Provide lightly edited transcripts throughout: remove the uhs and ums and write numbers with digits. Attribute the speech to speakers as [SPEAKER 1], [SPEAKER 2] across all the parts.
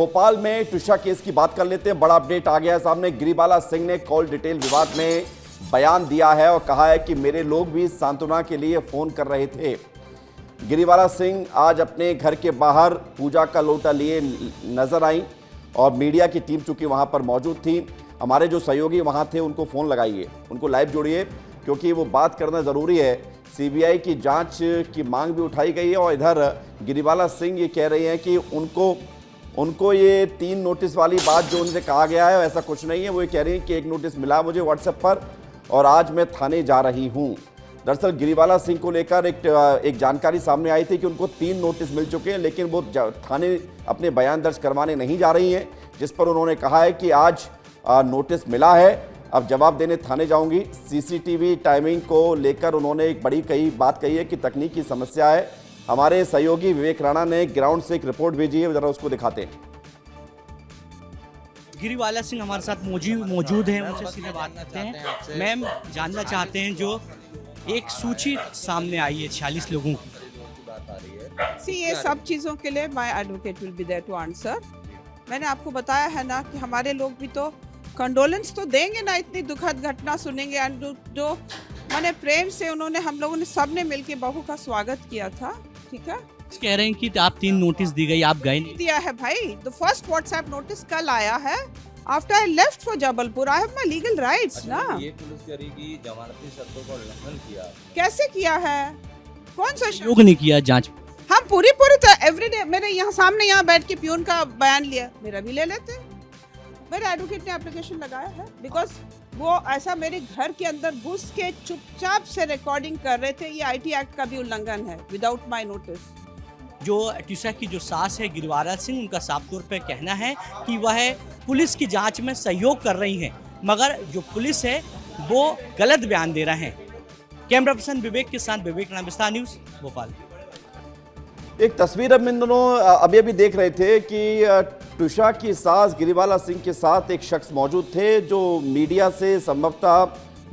[SPEAKER 1] भोपाल में ट्विशा केस की बात कर लेते हैं। बड़ा अपडेट आ गया है सामने। गिरिबाला सिंह ने कॉल डिटेल विवाद में बयान दिया है और कहा है कि मेरे लोग भी सांत्वना के लिए फोन कर रहे थे। गिरिबाला सिंह आज अपने घर के बाहर पूजा का लोटा लिए नजर आई और मीडिया की टीम चूंकि वहां पर मौजूद थी, हमारे जो सहयोगी वहां थे उनको फोन लगाइए, उनको लाइव जोड़िए, क्योंकि वो बात करना जरूरी है। सीबीआई की जांच की मांग भी उठाई गई है और इधर गिरिबाला सिंह ये कह रहे हैं कि उनको ये 3 नोटिस वाली बात जो उनसे कहा गया है ऐसा कुछ नहीं है। वो ये कह रही हैं कि एक नोटिस मिला मुझे व्हाट्सएप पर और आज मैं थाने जा रही हूं। दरअसल गिरिबाला सिंह को लेकर एक जानकारी सामने आई थी कि उनको 3 नोटिस मिल चुके हैं, लेकिन वो थाने अपने बयान दर्ज करवाने नहीं जा रही हैं, जिस पर उन्होंने कहा है कि आज नोटिस मिला है, अब जवाब देने थाने जाऊंगी। सीसीटीवी टाइमिंग को लेकर उन्होंने एक बड़ी बात कही है कि तकनीकी समस्या है। हमारे सहयोगी विवेक राणा ने ग्राउंड से एक रिपोर्ट भेजी है, जरा उसको दिखाते हैं।
[SPEAKER 2] गिरिबाला सिंह हमारे साथ मौजूद हैं, उनसे सीधे बात करते हैं। मैम, जानना चाहते हैं जो एक सूची सामने आई है 46 लोगों की।
[SPEAKER 3] ये सब चीज़ों के लिए my advocate will be there to answer. मैंने आपको बताया है ना कि हमारे लोग भी तो कंडोलेंस तो देंगे ना, इतनी दुखद घटना सुनेंगे। एंड जो मैंने प्रेम से उन्होंने हम लोगों ने सबने मिलके बहू का स्वागत किया था, ठीक है।
[SPEAKER 2] कह रहे हैं कि आप 3 नोटिस दी गई, आप गए नहीं।
[SPEAKER 3] दिया है भाई, द फर्स्ट व्हाट्सएप नोटिस कल आया है after I left for Jabalpur. I have my legal rights ना।
[SPEAKER 4] ये पुलिसकर्मी की जमानती शर्तों का उल्लंघन किया,
[SPEAKER 3] कैसे किया है? कौन सा
[SPEAKER 2] योग नहीं किया जांच?
[SPEAKER 3] हम पूरी एवरीडे मेरे यहाँ सामने यहाँ बैठ के प्यून का बयान लिया, मेरा भी ले लेते। मेरे एडवोकेट ने एप्लीकेशन लगाया है बिकॉज वो ऐसा मेरे घर के अंदर घुस के चुपचाप से रिकॉर्डिंग कर रहे थे। ये आईटी एक्ट का भी उल्लंघन है विदाउट माय नोटिस।
[SPEAKER 2] जो ट्विशा की जो सास है गिरिबाला सिंह, उनका साफ तौर पे कहना है कि वह पुलिस की जांच में सहयोग कर रही हैं, मगर जो पुलिस है वो गलत बयान दे रहे हैं। कैमरा पर्सन विवेक के साथ विवेक राणा, विस्तार न्यूज, भोपाल।
[SPEAKER 1] एक तस्वीर अब इन दोनों अभी देख रहे थे कि ट्विशा की सास गिरिबाला सिंह के साथ एक शख्स मौजूद थे जो मीडिया से संभवतः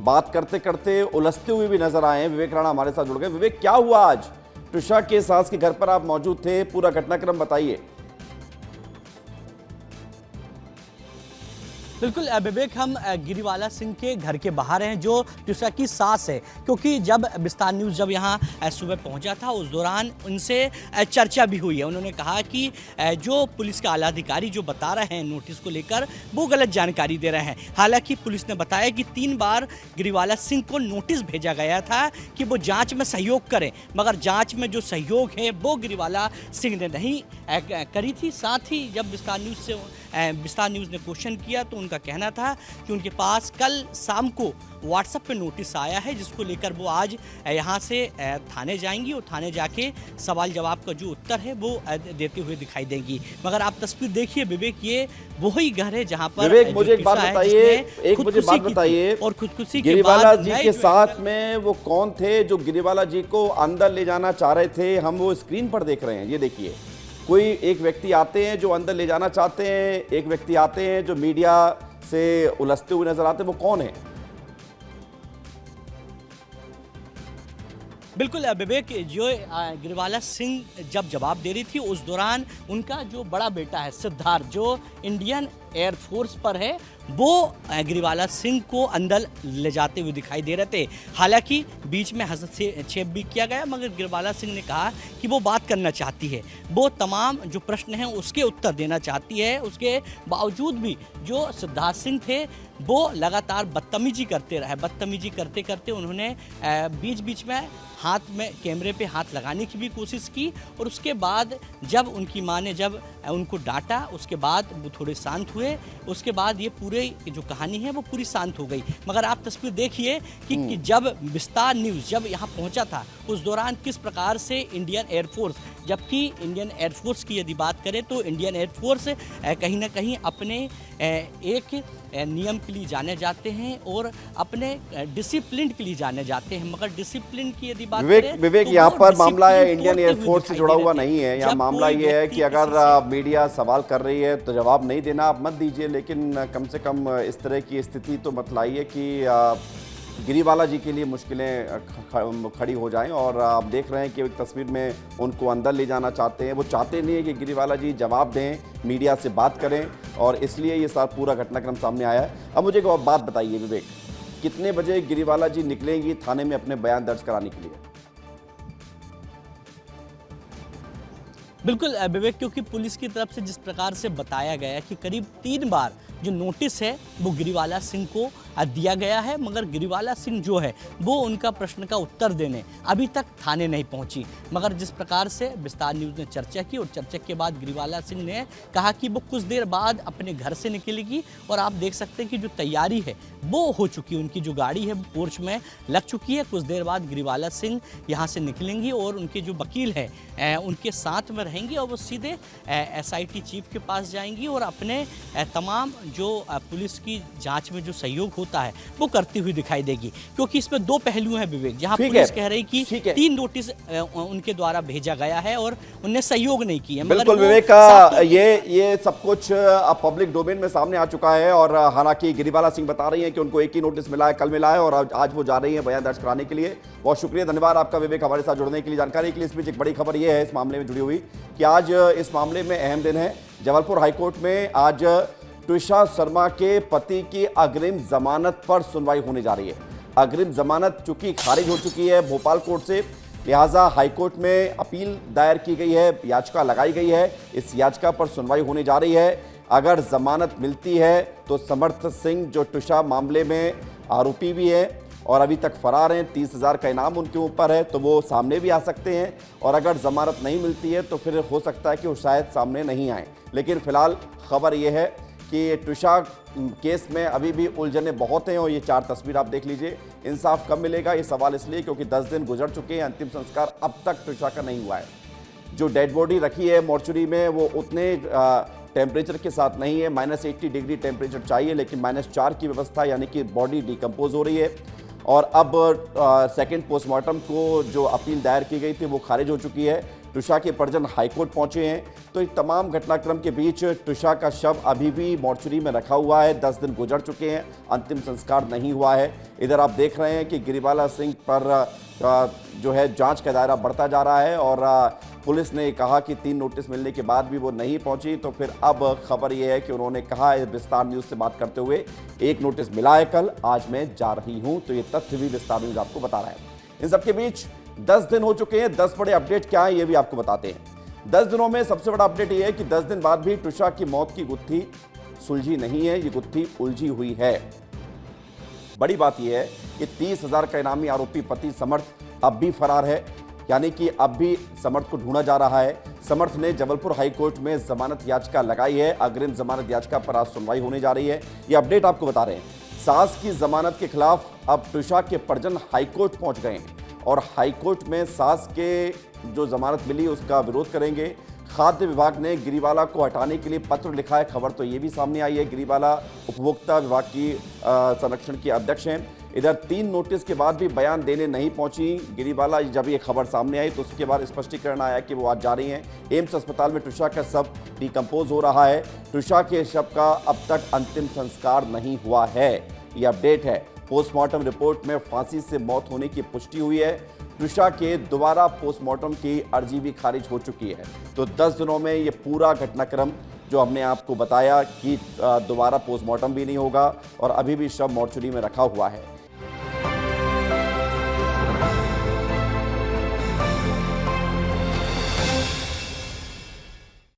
[SPEAKER 1] बात करते करते उलझते हुए भी नजर आए हैं। विवेक राणा हमारे साथ जुड़ गए। विवेक, क्या हुआ आज? ट्विशा के सास के घर पर आप मौजूद थे, पूरा घटनाक्रम बताइए।
[SPEAKER 2] बिल्कुल विवेक, हम गिरिबाला सिंह के घर के बाहर हैं जो ट्विशा की सास है, क्योंकि जब विस्तार न्यूज़ जब यहाँ सुबह पहुंचा था उस दौरान उनसे चर्चा भी हुई है। उन्होंने कहा कि जो पुलिस का आला अधिकारी जो बता रहे हैं नोटिस को लेकर वो गलत जानकारी दे रहे हैं। हालांकि पुलिस ने बताया कि 3 बार गिरिबाला सिंह को नोटिस भेजा गया था कि वो जाँच में सहयोग करें, मगर जाँच में जो सहयोग है वो गिरिबाला सिंह ने नहीं करी थी। साथ ही जब विस्तार न्यूज़ ने क्वेश्चन किया तो उनका कहना था कि उनके पास कल शाम को व्हाट्सएप पे नोटिस आया है, जिसको लेकर वो आज यहाँ से थाने जाएंगी और थाने जाके सवाल जवाब का जो उत्तर है वो देते हुए दिखाई देंगी। मगर आप तस्वीर देखिए विवेक, ये वही घर है जहाँ पर
[SPEAKER 1] विवेक, मुझे एक बात बताइए,
[SPEAKER 2] और खुदकुशी
[SPEAKER 1] गिरिबाला जी के साथ में वो कौन थे जो गिरिबाला जी को अंदर ले जाना चाह रहे थे? हम वो स्क्रीन पर देख रहे हैं, ये देखिए। कोई एक व्यक्ति आते हैं जो अंदर ले जाना चाहते हैं, एक व्यक्ति आते हैं जो मीडिया से उलझते हुए नजर आते हैं, वो कौन है?
[SPEAKER 2] बिल्कुल विवेक, जो गिरिबाला सिंह जब जवाब दे रही थी उस दौरान उनका जो बड़ा बेटा है सिद्धार्थ, जो इंडियन एयरफोर्स पर है, वो गिरिबाला सिंह को अंदर ले जाते हुए दिखाई दे रहे थे। हालांकि बीच में हस्तक्षेप भी किया गया, मगर गिरिबाला सिंह ने कहा कि वो बात करना चाहती है, वो तमाम जो प्रश्न हैं उसके उत्तर देना चाहती है। उसके बावजूद भी जो सिद्धार्थ सिंह थे वो लगातार बदतमीजी करते रहे। बदतमीजी करते करते उन्होंने बीच बीच में हाथ में कैमरे पे हाथ लगाने की भी कोशिश की, और उसके बाद जब उनकी माँ ने जब उनको डांटा उसके बाद वो थोड़े शांत हुए। उसके बाद ये पूरे जो कहानी है वो पूरी शांत हो गई। मगर आप तस्वीर देखिए कि जब विस्तार न्यूज़ जब यहाँ पहुँचा था उस दौरान किस प्रकार से इंडियन एयरफोर्स, जबकि इंडियन एयरफोर्स की यदि बात करें तो इंडियन एयरफोर्स कहीं ना कहीं अपने एक नियम के लिए जाने जाते हैं और अपने डिसिप्लिन के लिए जाने जाते हैं, मगर डिसिप्लिन की यदि बात करें
[SPEAKER 1] विवेक,
[SPEAKER 2] तो
[SPEAKER 1] यहाँ पर मामला है इंडियन एयरफोर्स से जुड़ा हुआ नहीं है। यहाँ मामला ये है कि अगर मीडिया सवाल कर रही है तो जवाब नहीं देना, आप मत दीजिए, लेकिन कम से कम इस तरह की स्थिति तो मत लाइए कि गिरीवाला जी के लिए मुश्किलें खड़ी हो जाएं। और आप देख रहे हैं कि एक तस्वीर में उनको अंदर ले जाना चाहते हैं। वो चाहते नहीं है कि गिरीवाला जी जवाब दें, मीडिया से बात करें, और इसलिए ये सारा पूरा घटनाक्रम सामने आया है। अब मुझे एक और बात बताइए विवेक, कितने बजे गिरीवाला जी निकलेंगी थाने में अपने बयान दर्ज कराने के लिए?
[SPEAKER 2] बिल्कुल विवेक, क्योंकि पुलिस की तरफ से जिस प्रकार से बताया गया कि करीब 3 बार जो नोटिस है वो गिरीवाला सिंह को दिया गया है, मगर गिरीवाला सिंह जो है वो उनका प्रश्न का उत्तर देने अभी तक थाने नहीं पहुंची। मगर जिस प्रकार से विस्तार न्यूज़ ने चर्चा की, और चर्चा के बाद गिरीवाला सिंह ने कहा कि वो कुछ देर बाद अपने घर से निकलेगी, और आप देख सकते हैं कि जो तैयारी है वो हो चुकी है, उनकी जो गाड़ी है वो पोर्च में लग चुकी है। कुछ देर बाद गिरीवाला सिंह यहाँ से निकलेंगी और उनके जो वकील हैं उनके साथ में रहेंगी, और वो सीधे SIT चीफ के पास जाएंगी और अपने तमाम जो पुलिस की जांच में जो सहयोग होता है वो करती हुई दिखाई देगी। क्योंकि इसमें 2 पहलू हैं विवेक, जहां पुलिस कह रही कि 3 नोटिस उनके द्वारा भेजा गया है और उनने सहयोग नहीं किया।
[SPEAKER 1] बिल्कुल विवेक का ये सब कुछ अब पब्लिक डोमेन में सामने आ चुका है। और हालांकि गिरीवाला सिंह बता रही हैं कि उनको एक ही नोटिस मिला है, कल मिला है, और आज वो जा रही है बयान दर्ज कराने के लिए। बहुत शुक्रिया, धन्यवाद आपका विवेक हमारे साथ जुड़ने के लिए, जानकारी के लिए। इस बीच एक बड़ी खबर यह है इस मामले में जुड़ी हुई कि आज इस मामले में अहम दिन है। जबलपुर हाईकोर्ट में आज ट्विशा शर्मा के पति की अग्रिम जमानत पर सुनवाई होने जा रही है। अग्रिम जमानत चूंकि खारिज हो चुकी है भोपाल कोर्ट से, लिहाजा हाईकोर्ट में अपील दायर की गई है, याचिका लगाई गई है। इस याचिका पर सुनवाई होने जा रही है। अगर जमानत मिलती है तो समर्थ सिंह जो ट्विशा मामले में आरोपी भी है और अभी तक फरार हैं, 30,000 का इनाम उनके ऊपर है, तो वो सामने भी आ सकते हैं। और अगर जमानत नहीं मिलती है तो फिर हो सकता है कि वो शायद सामने नहीं आए। लेकिन फिलहाल खबर ये है कि ट्विशा केस में अभी भी उलझने बहुत हैं। और ये 4 तस्वीर आप देख लीजिए, इंसाफ कब मिलेगा ये सवाल इसलिए क्योंकि 10 दिन गुजर चुके हैं, अंतिम संस्कार अब तक ट्विशा का नहीं हुआ है। जो डेड बॉडी रखी है मॉर्चुरी में वो उतने टेम्परेचर के साथ नहीं है, -80 डिग्री टेम्परेचर चाहिए, लेकिन -4 की व्यवस्था, यानी कि बॉडी डिकम्पोज हो रही है। और अब सेकंड पोस्टमार्टम को जो अपील दायर की गई थी वो खारिज हो चुकी है। ट्विशा के परिजन हाईकोर्ट पहुंचे हैं। तो इस तमाम घटनाक्रम के बीच ट्विशा का शव अभी भी मॉर्चुरी में रखा हुआ है। 10 दिन गुजर चुके हैं, अंतिम संस्कार नहीं हुआ है। इधर आप देख रहे हैं कि गिरीवाला सिंह पर जो है जांच का दायरा बढ़ता जा रहा है। और पुलिस ने कहा कि 3 नोटिस मिलने के बाद भी वो नहीं पहुंची। तो फिर अब खबर ये है कि उन्होंने कहा है विस्तार न्यूज़ से बात करते हुए, 1 नोटिस मिला है कल, आज मैं जा रही हूं। तो ये तथ्य भी विस्तार न्यूज़ आपको बता रहा है। इन सबके बीच 10 दिन हो चुके हैं। 10 बड़े अपडेट क्या है ये भी आपको बताते हैं। 10 दिनों में सबसे बड़ा अपडेट ये है कि 10 दिन बाद भी ट्विशा की मौत की गुत्थी सुलझी नहीं है, ये गुत्थी उलझी हुई है। बड़ी बात यह है कि 30,000 का इनामी आरोपी पति समर्थ अब भी फरार है, यानी कि अब भी समर्थ को ढूंढा जा रहा है। समर्थ ने जबलपुर हाईकोर्ट में जमानत याचिका लगाई है। अग्रिम जमानत याचिका पर आज सुनवाई होने जा रही है। ये अपडेट आपको बता रहे हैं। सास की जमानत के खिलाफ अब ट्विशा के परिजन हाईकोर्ट पहुंच गए हैं और हाईकोर्ट में सास के जो जमानत मिली उसका विरोध करेंगे। खाद्य विभाग ने गिरीवाला को हटाने के लिए पत्र लिखा है। खबर तो ये भी सामने आई है, गिरीवाला उपभोक्ता विभाग की संरक्षण की अध्यक्ष हैं। इधर 3 नोटिस के बाद भी बयान देने नहीं पहुंची गिरीवाला। जब ये खबर सामने आई तो उसके बाद स्पष्टीकरण आया कि वो आज जा रही हैं। एम्स अस्पताल में ट्विशा का शव डिकम्पोज हो रहा है। ट्विशा के शव का अब तक अंतिम संस्कार नहीं हुआ है, ये अपडेट है। पोस्टमार्टम रिपोर्ट में फांसी से मौत होने की पुष्टि हुई है। ट्विशा के दोबारा पोस्टमार्टम की अर्जी भी खारिज हो चुकी है। तो 10 दिनों में ये पूरा घटनाक्रम जो हमने आपको बताया कि दोबारा पोस्टमार्टम भी नहीं होगा और अभी भी शव मॉर्चुरी में रखा हुआ है।